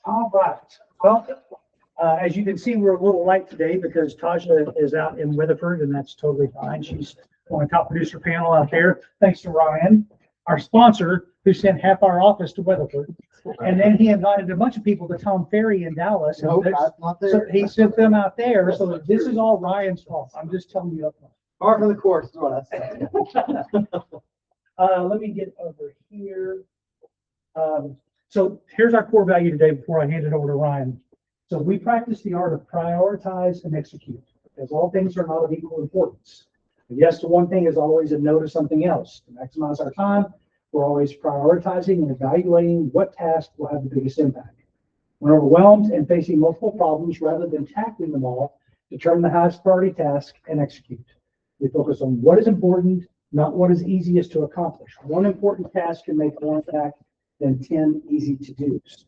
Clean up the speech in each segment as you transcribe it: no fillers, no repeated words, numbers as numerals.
All right. Well, as you can see, we're a little light today because Taja is out in Weatherford, and that's totally fine. She's on a top producer panel out there. Thanks to Ryan, our sponsor, who sent half our office to Weatherford. And then he invited a bunch of people to Tom Ferry in Dallas. Nope, I'm not there. So he sent them out there. So this is all Ryan's fault. I'm just telling you up front. Part of the course is what I said. Let me get over here. So here's our core value today before I hand it over to Ryan. So we practice the art of prioritize and execute, because all things are not of equal importance. A yes to one thing is always a no to something else. To maximize our time, we're always prioritizing and evaluating what task will have the biggest impact. When overwhelmed and facing multiple problems, rather than tackling them all, determine the highest priority task and execute. We focus on what is important, not what is easiest to accomplish. One important task can make more impact than 10 easy to-dos.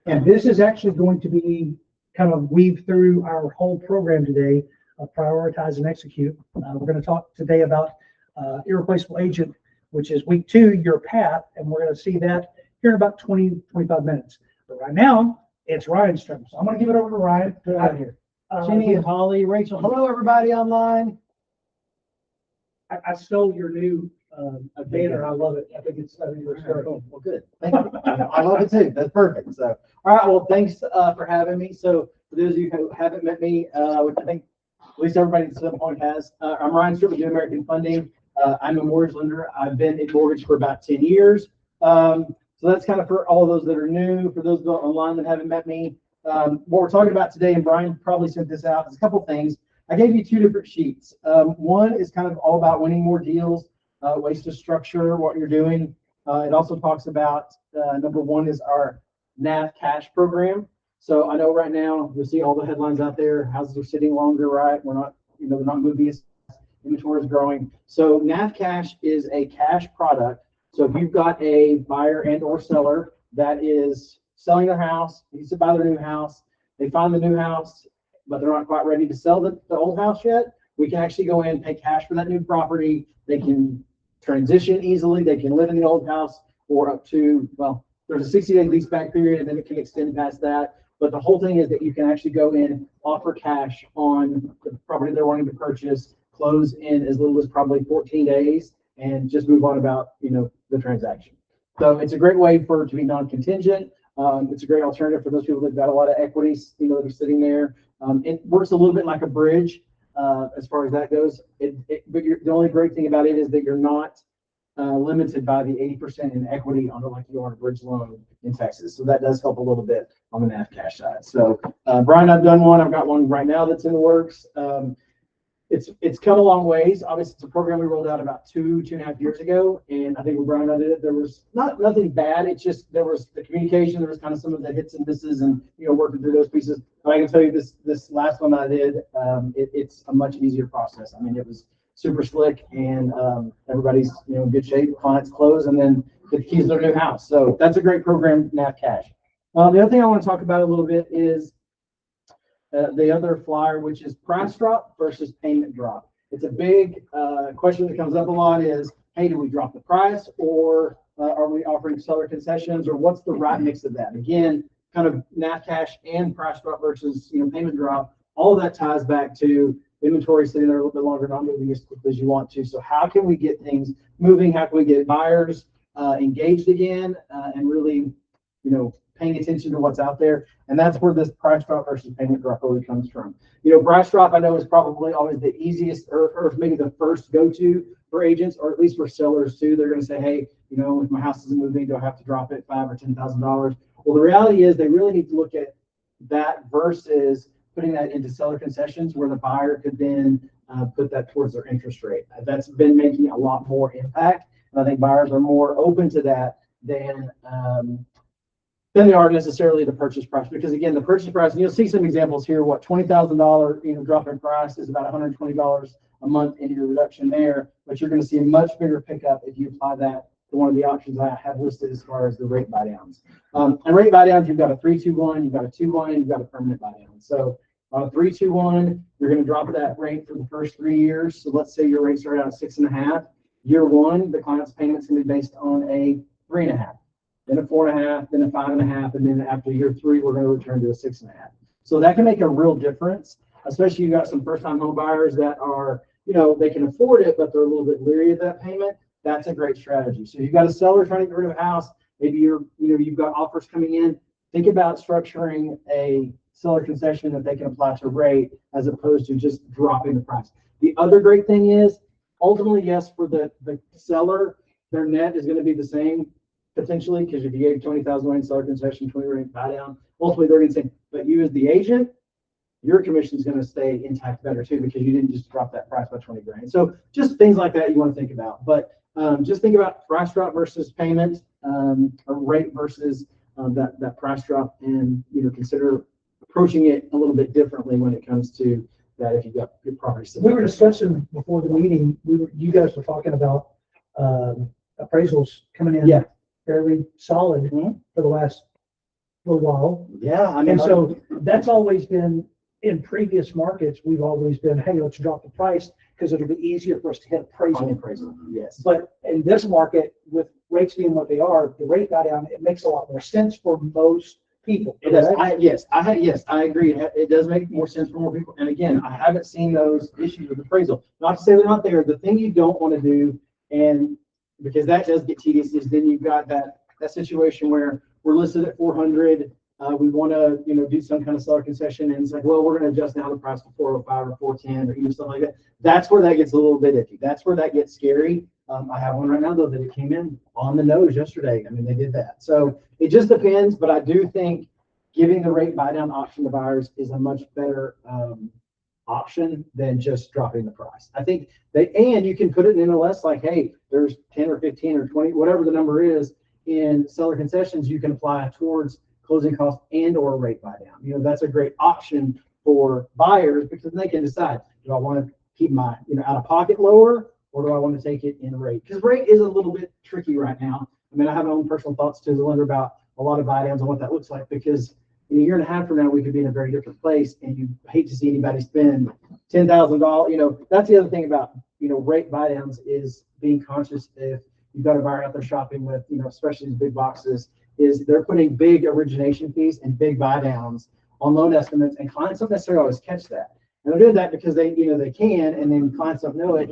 And this is actually going to be kind of weave through our whole program today of prioritize and execute. We're going to talk today about irreplaceable agent, which is week 2, your path, and we're going to see that here in about 20-25 minutes. But right now, it's Ryan's turn. So I'm going to give it over to Ryan. Get out of here. Jenny, Holly, Rachel. Hello, everybody online. I stole your new banner. I love it. I think it's Well, good. Thank you. I love it too. That's perfect. So, all right. Well, thanks for having me. So, for those of you who haven't met me, which I think at least everybody at some point has, I'm Ryan Stewart with New American Funding. I'm a mortgage lender. I've been in mortgage for about 10 years. So that's kind of for all of those that are new. For those online that haven't met me, what we're talking about today, and Brian probably sent this out, is a couple things. I gave you 2 different sheets. One is kind of all about winning more deals, ways to structure what you're doing. It also talks about number 1 is our NAV cash program. So I know right now you'll see all the headlines out there. Houses are sitting longer, right? We're not, they're not moving as inventory is growing. So NAV cash is a cash product. So if you've got a buyer and or seller that is selling their house, needs to buy their new house, they find the new house, but they're not quite ready to sell the old house yet, we can actually go in and pay cash for that new property. They can transition easily. They can live in the old house for up to, well, there's a 60-day lease back period, and then it can extend past that. But the whole thing is that you can actually go in, offer cash on the property they're wanting to purchase, close in as little as probably 14 days, and just move on about, the transaction. So it's a great way for it to be non-contingent. It's a great alternative for those people that've got a lot of equities, that are sitting there. It works a little bit like a bridge as far as that goes. But the only great thing about it is that you're not limited by the 80% in equity like you are on a bridge loan in Texas. So that does help a little bit on the NAV cash side. So Brian, I've done one. I've got one right now that's in the works. It's come a long ways. Obviously, it's a program we rolled out about 2.5 years ago, and I think when Brian and I did it, there was nothing bad. It's just there was the communication, there was kind of some of the hits and misses, and working through those pieces. But I can tell you this last one I did, it's a much easier process. I mean, it was super slick, and everybody's in good shape. Clients close, and then get the keys to their new house. So that's a great program, NAV Cash. The other thing I want to talk about a little bit is the other flyer, which is price drop versus payment drop. It's a big question that comes up a lot is, hey, do we drop the price, or are we offering seller concessions, or what's the right mix of that? Again, kind of NAV cash and price drop versus payment drop. All of that ties back to inventory sitting there a little bit longer, not moving as quickly as you want to. So how can we get things moving? How can we get buyers engaged again and really, paying attention to what's out there? And that's where this price drop versus payment drop really comes from. Price drop I know is probably always the easiest or maybe the first go-to for agents, or at least for sellers too. They're going to say, hey, if my house isn't moving, do I have to drop it $5,000 or $10,000? Well, the reality is they really need to look at that versus putting that into seller concessions, where the buyer could then put that towards their interest rate. That's been making a lot more impact, and I think buyers are more open to that than they are necessarily the purchase price. Because again, the purchase price, and you'll see some examples here, what $20,000 drop in price is about $120 a month in your reduction there, but you're going to see a much bigger pickup if you apply that to one of the options I have listed as far as the rate buy downs. And rate buy downs, you've got a 3-2-1, you've got a 2-1, and you've got a permanent buy down. So on a 3-2-1, you're going to drop that rate for the first 3 years. So let's say your rate started out at 6.5. Year 1, the client's payment's going to be based on a 3.5. then a 4.5, then a 5.5, and then after year 3, we're going to return to a 6.5. So that can make a real difference, especially you got some first-time home buyers that are, they can afford it, but they're a little bit leery of that payment. That's a great strategy. So you've got a seller trying to get rid of a house. Maybe you've got offers coming in. Think about structuring a seller concession that they can apply to rate as opposed to just dropping the price. The other great thing is, ultimately, yes, for the seller, their net is going to be the same potentially, because if you gave 20,000 away in seller concession, 20 rate buy down, ultimately they're going to say, but you as the agent, your commission is going to stay intact better too, because you didn't just drop that price by 20 grand. So just things like that you want to think about. But just think about price drop versus payment, or rate versus that price drop, and consider approaching it a little bit differently when it comes to that. If you've got good property, we were discussing before the meeting. You guys were talking about appraisals coming in fairly solid for the last little while. Yeah, I mean, and so that's always been in previous markets. We've always been, hey, let's drop the price because it'll be easier for us to hit appraisal. Yes. But in this market, with rates being what they are, the rate got down. It makes a lot more sense for most people. It does. Yes, I agree. It does make more sense for more people. And again, I haven't seen those issues with appraisal. Not to say they're not there. The thing you don't want to do, and because that does get tedious, is then you've got that situation where we're listed at 400. We want to, do some kind of seller concession, and it's like, well, we're going to adjust down the price to 405 or 410 or even something like that. That's where that gets a little bit iffy. That's where that gets scary. I have one right now, though, that it came in on the nose yesterday. I mean, they did that. So it just depends, but I do think giving the rate buy down option to buyers is a much better option than just dropping the price. I think and you can put it in MLS like, hey, there's 10 or 15 or 20, whatever the number is, in seller concessions you can apply towards closing costs and or rate buy down. That's a great option for buyers, because they can decide, do I want to keep my out of pocket lower, or do I want to take it in rate? Because rate is a little bit tricky right now. I mean, I have my own personal thoughts to the lender about a lot of buy downs and what that looks like, because in a year and a half from now, we could be in a very different place, and you hate to see anybody spend $10,000. That's the other thing about, rate buy downs, is being conscious if you've got a buyer out there shopping with, especially these big boxes, is they're putting big origination fees and big buy downs on loan estimates, and clients don't necessarily always catch that. And they're doing that because they can, and then clients don't know it.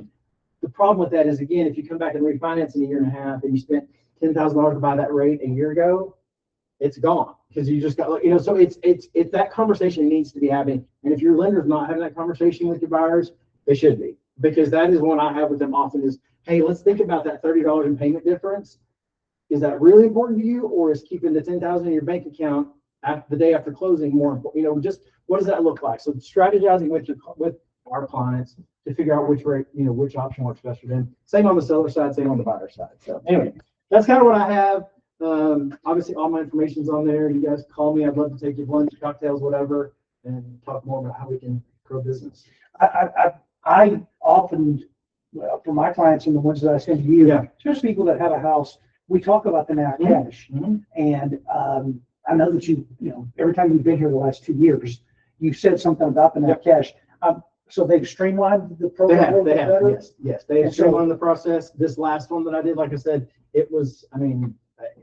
The problem with that is, again, if you come back and refinance in a year and a half and you spent $10,000 to buy that rate a year ago, it's gone, because you just got, so it's that conversation needs to be happening. And if your lender's not having that conversation with your buyers, they should be, because that is one I have with them often is, hey, let's think about that $30 in payment difference. Is that really important to you, or is keeping the $10,000 in your bank account the day after closing more important? Just what does that look like? So strategizing with our clients to figure out which rate, which option works best for them. Same on the seller side, same on the buyer side. So anyway, that's kind of what I have. Obviously, all my information's on there. You guys call me. I'd love to take you lunch, cocktails, whatever, and talk more about how we can grow business. I often, for my clients and the ones that I send to you, especially people that have a house, we talk about the net cash. And I know that every time you've been here the last 2 years, you've said something about the net cash. So they've streamlined the program. They have. Yes. They have streamlined the process. This last one that I did, like I said, it was,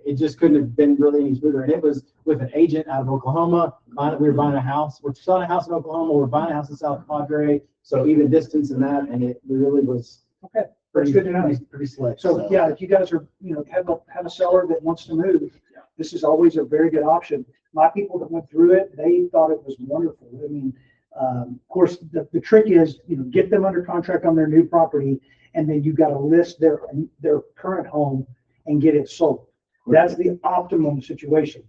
it just couldn't have been really any smoother. And it was with an agent out of Oklahoma. We were buying a house. We're selling a house in Oklahoma. We're buying a house in South Padre. So even distance in that, and it really was pretty good to know. Pretty slick. So yeah, if you guys are, have a seller that wants to move, this is always a very good option. My people that went through it, they thought it was wonderful. I mean, of course, the trick is, get them under contract on their new property, and then you've got to list their current home and get it sold. That's the optimum situation,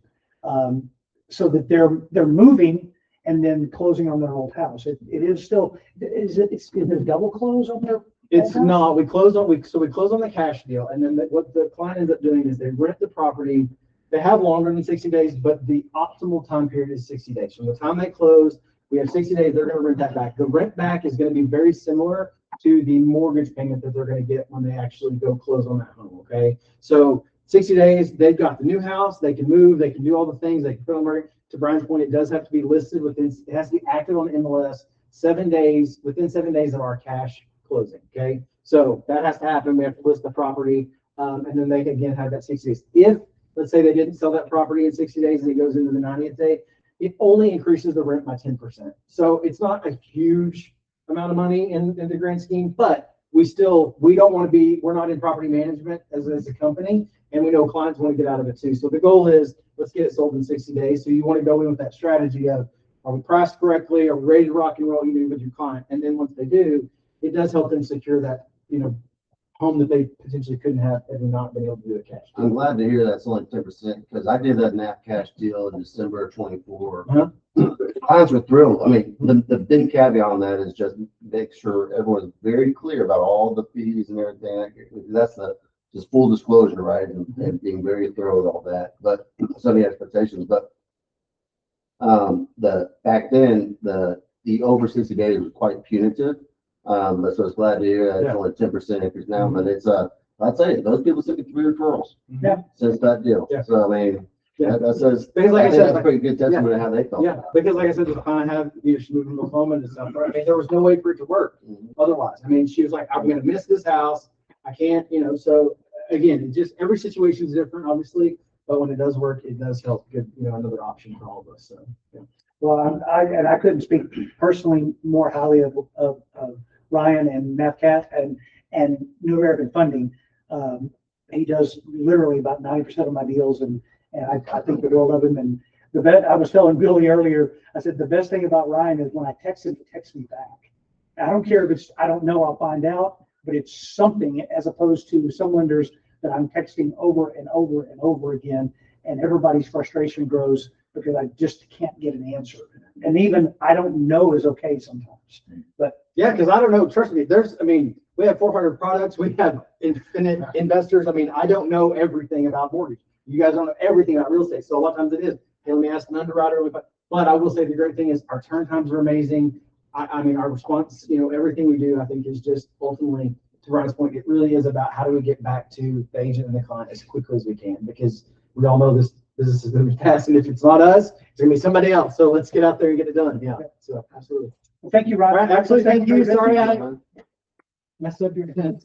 so that they're moving and then closing on their old house. It is still, is it double close on their? It's not. We close on the cash deal, and then what the client ends up doing is they rent the property. They have longer than 60 days, but the optimal time period is 60 days. From the time they close, we have 60 days. They're going to rent that back. The rent back is going to be very similar to the mortgage payment that they're going to get when they actually go close on that home. Okay, so 60 days, they've got the new house. They can move. They can do all the things. They can put on market. To Brian's point, it does have to be listed within. It has to be active on MLS 7 days, within 7 days of our cash closing. Okay, so that has to happen. We have to list the property, and then they can again have that 60 days. If let's say they didn't sell that property in 60 days and it goes into the 90th day, it only increases the rent by 10%. So it's not a huge amount of money in the grand scheme, but we don't want to be, we're not in property management as a company, and we know clients want to get out of it too. So the goal is, let's get it sold in 60 days. So you want to go in with that strategy of, are we priced correctly? Are we ready to rock and roll you with your client? And then once they do, it does help them secure that, home that they potentially couldn't have had they not been able to do a cash. I'm glad to hear that's only 10% because I did that NAP cash deal in December of 24. Uh-huh. Clients were thrilled. I mean, the big caveat on that is just make sure everyone's very clear about all the fees and everything. That's just full disclosure, right? And being very thorough with all that. But some of the expectations. But back then the over 60 days was quite punitive. But so I was glad to hear that it's only 10% increase now. But it's I'd say those people took 3 referrals since that deal. Yeah. So I mean, that says Because like I said, that's a pretty good testament of how they felt. Yeah, because like I said, to kind of have she moved from Oklahoma and stuff. I mean, there was no way for it to work otherwise. I mean, she was like, I'm going to miss this house. I can't, So again, it just every situation is different, obviously. But when it does work, it does help get another option for all of us. So yeah. Well, I couldn't speak personally more highly of Ryan and MathCat and New American Funding. He does literally about 90% of my deals, and I think the world of him. And I was telling Billy earlier, I said the best thing about Ryan is when I text him, he texts me back. I don't care if it's I don't know, I'll find out, but it's something as opposed to some lenders that I'm texting over and over and over again, and everybody's frustration grows because I just can't get an answer. And even I don't know is okay sometimes. But yeah, because I don't know. Trust me, we have 400 products. We have infinite investors. I mean, I don't know everything about mortgage. You guys don't know everything about real estate. So a lot of times it is. Hey, let me ask an underwriter. But I will say the great thing is our turn times are amazing. I mean, our response, everything we do, I think is just ultimately, to Ryan's point, it really is about how do we get back to the agent and the client as quickly as we can, because we all know this business is going to be fast, and if it's not us, it's going to be somebody else. So let's get out there and get it done. Yeah. So absolutely. well, thank you, Ryan. Right, absolutely. Thank you. Sorry, I messed up your head.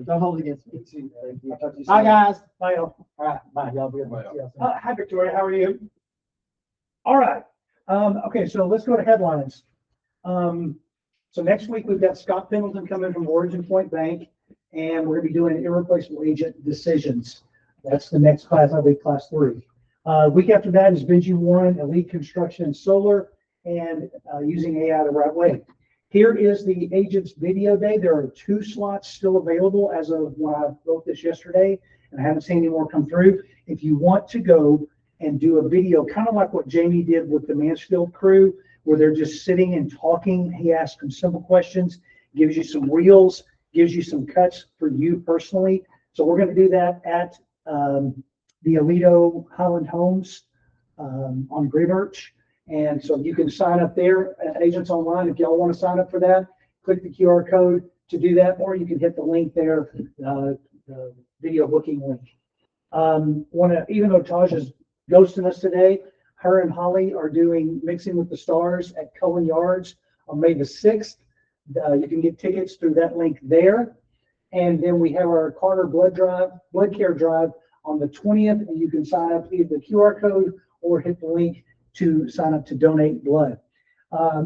Don't hold it against me. Thank you. Bye, guys. Bye, all. All right. Bye. Y'all be good. Hi, Victoria. How are you? All right. Okay, so let's go to headlines. So next week we've got Scott Pendleton coming from Origin Point Bank, and we're going to be doing irreplaceable agent decisions. That's the next class, I think, class 3. Week after that is Benji Warren, Elite Construction and Solar, and using AI the right way. Here is the agent's video day. There are 2 slots still available as of when I wrote this yesterday, and I haven't seen any more come through. If you want to go and do a video, kind of like what Jamie did with the Mansfield crew, where they're just sitting and talking. He asks them simple questions, gives you some reels, gives you some cuts for you personally. So we're going to do that at the Alito Highland Homes on Grayburch. And so you can sign up there at Agents Online if y'all want to sign up for that. Click the QR code to do that, or you can hit the link there, the video booking link. Even though Taj is ghosting us today, her and Holly are doing Mixing with the Stars at Cullen Yards on May the 6th. You can get tickets through that link there. And then we have our Carter Blood Care Drive on the 20th, and you can sign up either the QR code or hit the link to sign up to donate blood.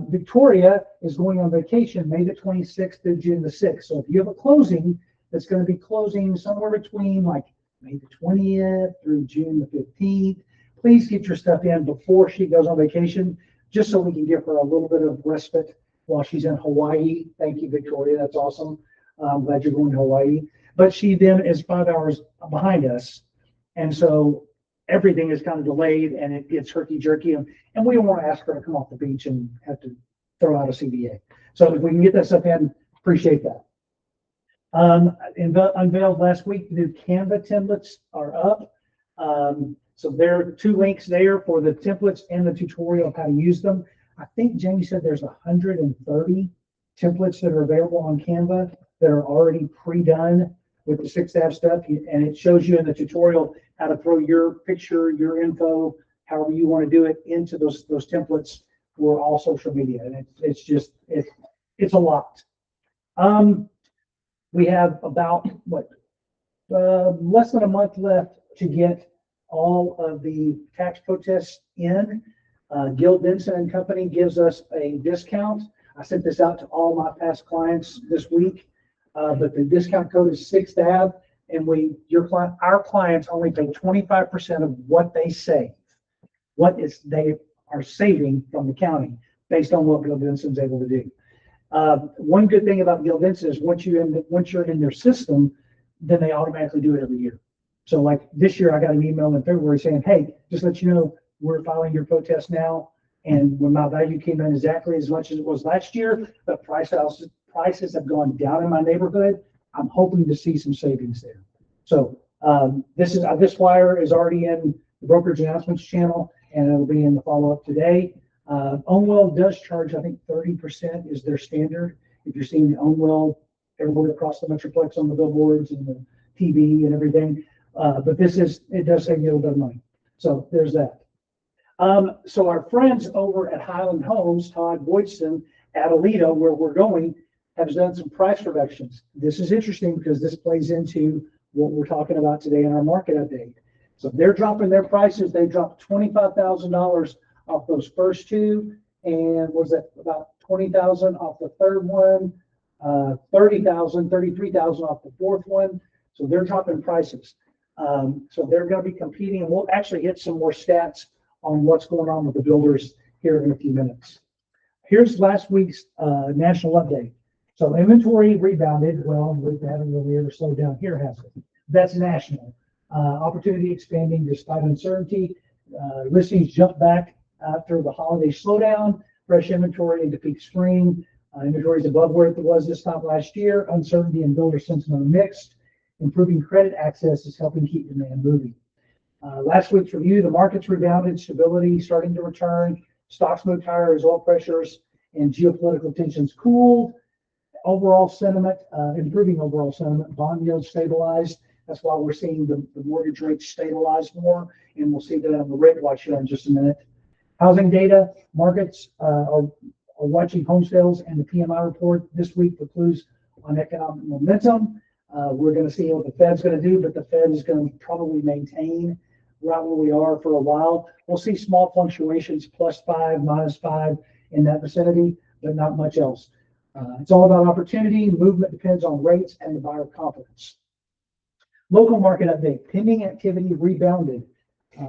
Victoria is going on vacation May the 26th to June the 6th. So if you have a closing that's going to be closing somewhere between like May the 20th through June the 15th, please get your stuff in before she goes on vacation, just so we can give her a little bit of respite while she's in Hawaii. Thank you, Victoria. That's awesome. I'm glad you're going to Hawaii. But she then is 5 hours behind us. And so everything is kind of delayed and it gets herky-jerky. And we don't want to ask her to come off the beach and have to throw out a CBA. So if we can get that stuff in, appreciate that. Unveiled last week, the new Canva templates are up. So there are 2 links there for the templates and the tutorial of how to use them. I think Jamie said there's 130 templates that are available on Canva that are already pre-done with the 6th stuff. And it shows you in the tutorial how to throw your picture, your info, however you want to do it into those templates for all social media. And it's a lot. We have about less than a month left to get all of the tax protests in. Gil Benson and Company gives us a discount. I sent this out to all my past clients this week, but the discount code is 6DAB, and our clients only pay 25% of what they save. They are saving from the county based on what Gil Benson's able to do. One good thing about Gil Benson is once you're in their system, then they automatically do it every year. So like this year, I got an email in February saying, hey, just let you know, we're filing your protest now. And when my value came in exactly as much as it was last year, but prices have gone down in my neighborhood. I'm hoping to see some savings there. So this flyer is already in the brokerage announcements channel, and it'll be in the follow-up today. Ownwell does charge, I think 30% is their standard. If you're seeing the Ownwell, everybody across the Metroplex on the billboards and the TV and everything. But it does save you a little bit of money. So there's that. So our friends over at Highland Homes, Todd Boydson at Alito, where we're going, have done some price reductions. This is interesting because this plays into what we're talking about today in our market update. So they're dropping their prices. They dropped $25,000 off those first two, and was that about 20,000 off the third one, 30,000, 33,000 off the fourth one. So they're dropping prices. So they're going to be competing, and we'll actually hit some more stats on what's going on with the builders here in a few minutes. Here's last week's national update. So inventory rebounded. Well, we haven't really ever slowed down here, has it? That's national. Opportunity expanding despite uncertainty. Listings jumped back after the holiday slowdown. Fresh inventory into peak spring. Inventory is above where it was this time last year. Uncertainty and builder sentiment are mixed. Improving credit access is helping keep demand moving. Last week's review, the market's rebounded, stability starting to return. Stocks moved higher as oil pressures and geopolitical tensions cooled. Overall sentiment, improving overall sentiment. Bond yields stabilized. That's why we're seeing the mortgage rates stabilize more, and we'll see that on the rate watch here in just a minute. Housing data, markets are watching home sales and the PMI report this week for clues on economic momentum. We're going to see what the Fed's going to do, but the Fed is going to probably maintain right where we are for a while. We'll see small fluctuations, +5, -5 in that vicinity, but not much else. It's all about opportunity. Movement depends on rates and the buyer confidence. Local market update. Pending activity rebounded.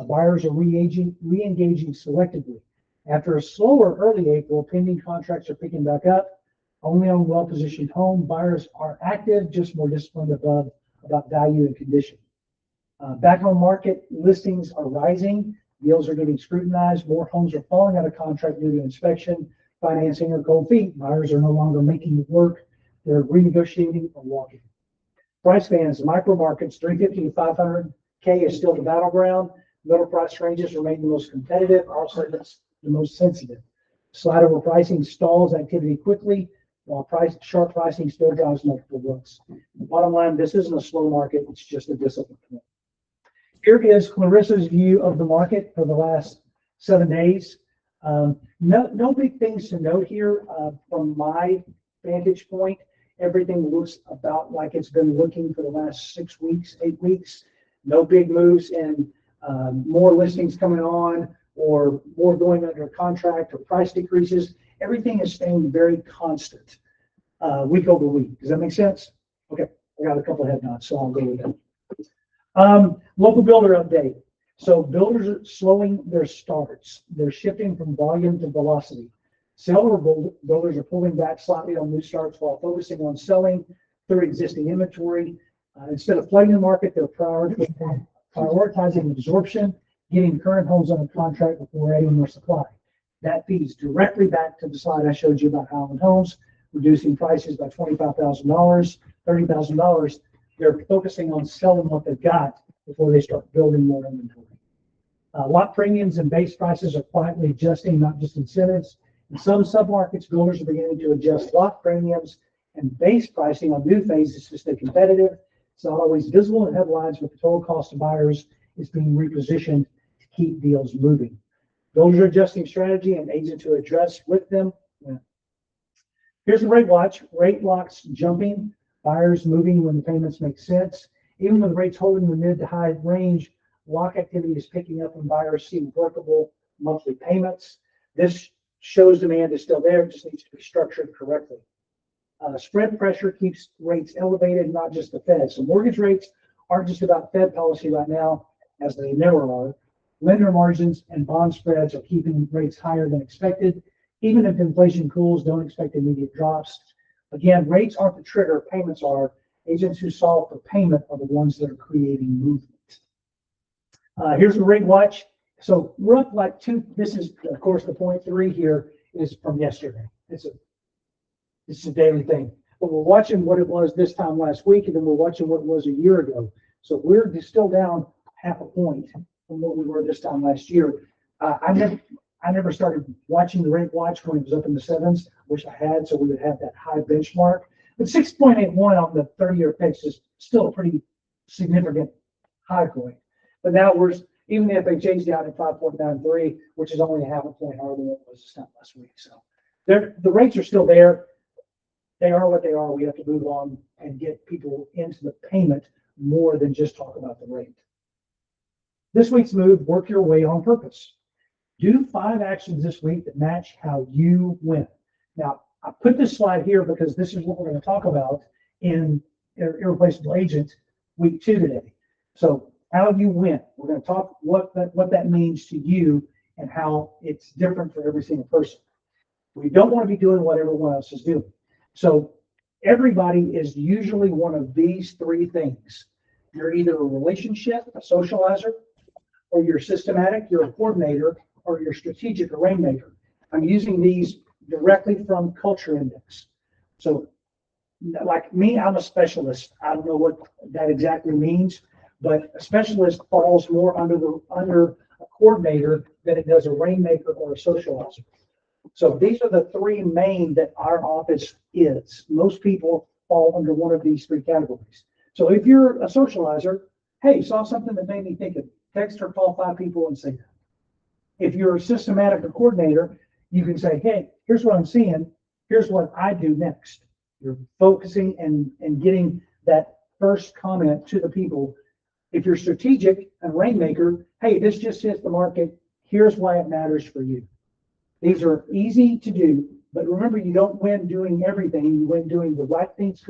Buyers are re-engaging selectively. After a slower early April, pending contracts are picking back up. Only on well-positioned home. Buyers are active, just more disciplined about value and condition. Back on market, listings are rising. Deals are getting scrutinized. More homes are falling out of contract due to inspection, financing, or cold feet. Buyers are no longer making it work. They're renegotiating or walking. Price bands, micro markets, 350 to 500K is still the battleground. Middle price ranges remain the most competitive. Our segments the most sensitive. Slide over pricing stalls activity quickly, while sharp pricing still drives multiple looks. Bottom line, this isn't a slow market. It's just a discipline. Here is Clarissa's view of the market for the last 7 days. No big things to note here from my vantage point. Everything looks about like it's been looking for the last 6 weeks, 8 weeks. No big moves and more listings coming on or more going under contract or price decreases. Everything is staying very constant week over week. Does that make sense? Okay, I got a couple of head nods, so I'll go with that. Local builder update. So builders are slowing their starts. They're shifting from volume to velocity. Seller builders are pulling back slightly on new starts while focusing on selling through existing inventory. Instead of flooding the market, they're prioritizing absorption, getting current homes under contract before adding more supply. That feeds directly back to the slide I showed you about Highland Homes, reducing prices by $25,000, $30,000. They're focusing on selling what they've got before they start building more inventory. Lot premiums and base prices are quietly adjusting, not just incentives. In some submarkets, builders are beginning to adjust lot premiums and base pricing on new phases to stay competitive. It's not always visible in headlines, but the total cost to buyers is being repositioned to keep deals moving. Builders are adjusting strategy and agents to address with them. Here's the rate watch. Rate locks jumping, buyers moving when the payments make sense. Even with rates holding in the mid to high range, lock activity is picking up and buyers see workable monthly payments. This shows demand is still there, it just needs to be structured correctly. Spread pressure keeps rates elevated, not just the Fed. So mortgage rates aren't just about Fed policy right now, as they never are. Lender margins and bond spreads are keeping rates higher than expected. Even if inflation cools, don't expect immediate drops. Again, rates aren't the trigger, payments are. Agents who solve for payment are the ones that are creating movement. Here's the rate watch. So we're up like this is, of course, the 0.3 here is from yesterday. It's a daily thing. But we're watching what it was this time last week, and then we're watching what it was a year ago. So we're still down half a point from what we were this time last year. I never started watching the rate watch when it was up in the sevens. Wish I had, so we would have that high benchmark. But 6.81 on the 30-year fix is still a pretty significant high point. But now even if they changed out at 5.93, which is only a half a point higher than what it was this time last week. So the rates are still there. They are what they are. We have to move on and get people into the payment more than just talk about the rate. This week's move, work your way on purpose. Do 5 actions this week that match how you win. Now, I put this slide here because this is what we're going to talk about in Irreplaceable Agent week 2 today. So how you win. We're going to talk what that means to you and how it's different for every single person. We don't want to be doing what everyone else is doing. So everybody is usually one of these 3 things. You're either a relationship, a socializer, or you're systematic, you're a coordinator, or you're strategic, a rainmaker. I'm using these directly from Culture Index. So like me, I'm a specialist. I don't know what that exactly means, but a specialist falls more under a coordinator than it does a rainmaker or a socializer. So these are the 3 main that our office is. Most people fall under one of these 3 categories. So if you're a socializer, hey, saw something that made me think of it. Text or call 5 people and say that. If you're a systematic or coordinator, you can say, hey, here's what I'm seeing. Here's what I do next. You're focusing and getting that first comment to the people. If you're strategic and rainmaker, hey, this just hits the market. Here's why it matters for you. These are easy to do, but remember, you don't win doing everything. You win doing the right things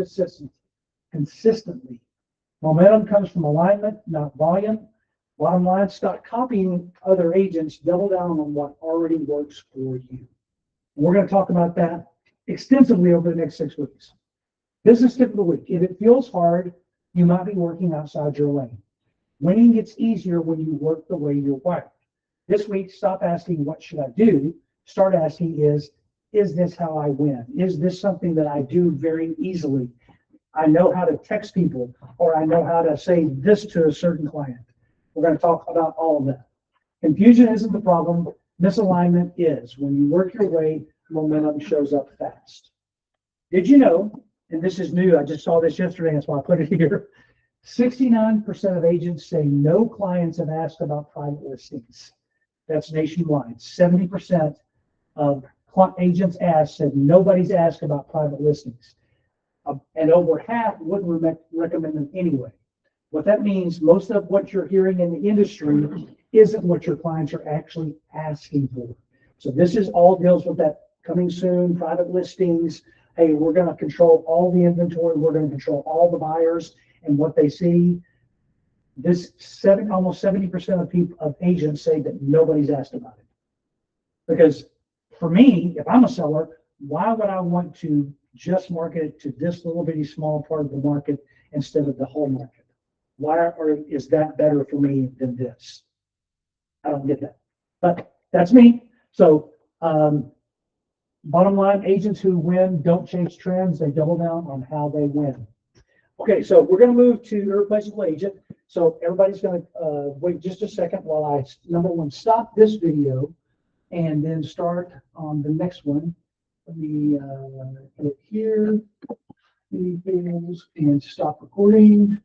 consistently. Momentum comes from alignment, not volume. Bottom line, stop copying other agents, double down on what already works for you. And we're going to talk about that extensively over the next 6 weeks. Business tip of the week. If it feels hard, you might be working outside your lane. Winning gets easier when you work the way you're wired. This week, stop asking, what should I do? Start asking is this how I win? Is this something that I do very easily? I know how to text people, or I know how to say this to a certain client. We're going to talk about all of that. Confusion isn't the problem. Misalignment is. When you work your way, momentum shows up fast. Did you know, and this is new, I just saw this yesterday, that's why I put it here, 69% of agents say no clients have asked about private listings. That's nationwide. 70% of agents asked said nobody's asked about private listings. And over half wouldn't recommend them anyway. What that means, most of what you're hearing in the industry isn't what your clients are actually asking for. So this is all deals with that coming soon, private listings. Hey, we're going to control all the inventory. We're going to control all the buyers and what they see. Almost 70% of agents say that nobody's asked about it. Because for me, if I'm a seller, why would I want to just market it to this little bitty small part of the market instead of the whole market? Why is that better for me than this? I don't get that. But that's me. So bottom line, agents who win don't chase trends. They double down on how they win. Okay, so we're going to move to Irreplaceable Agent. So everybody's going to wait just a second while I, number one, stop this video and then start on the next one. Let me put it here, and stop recording.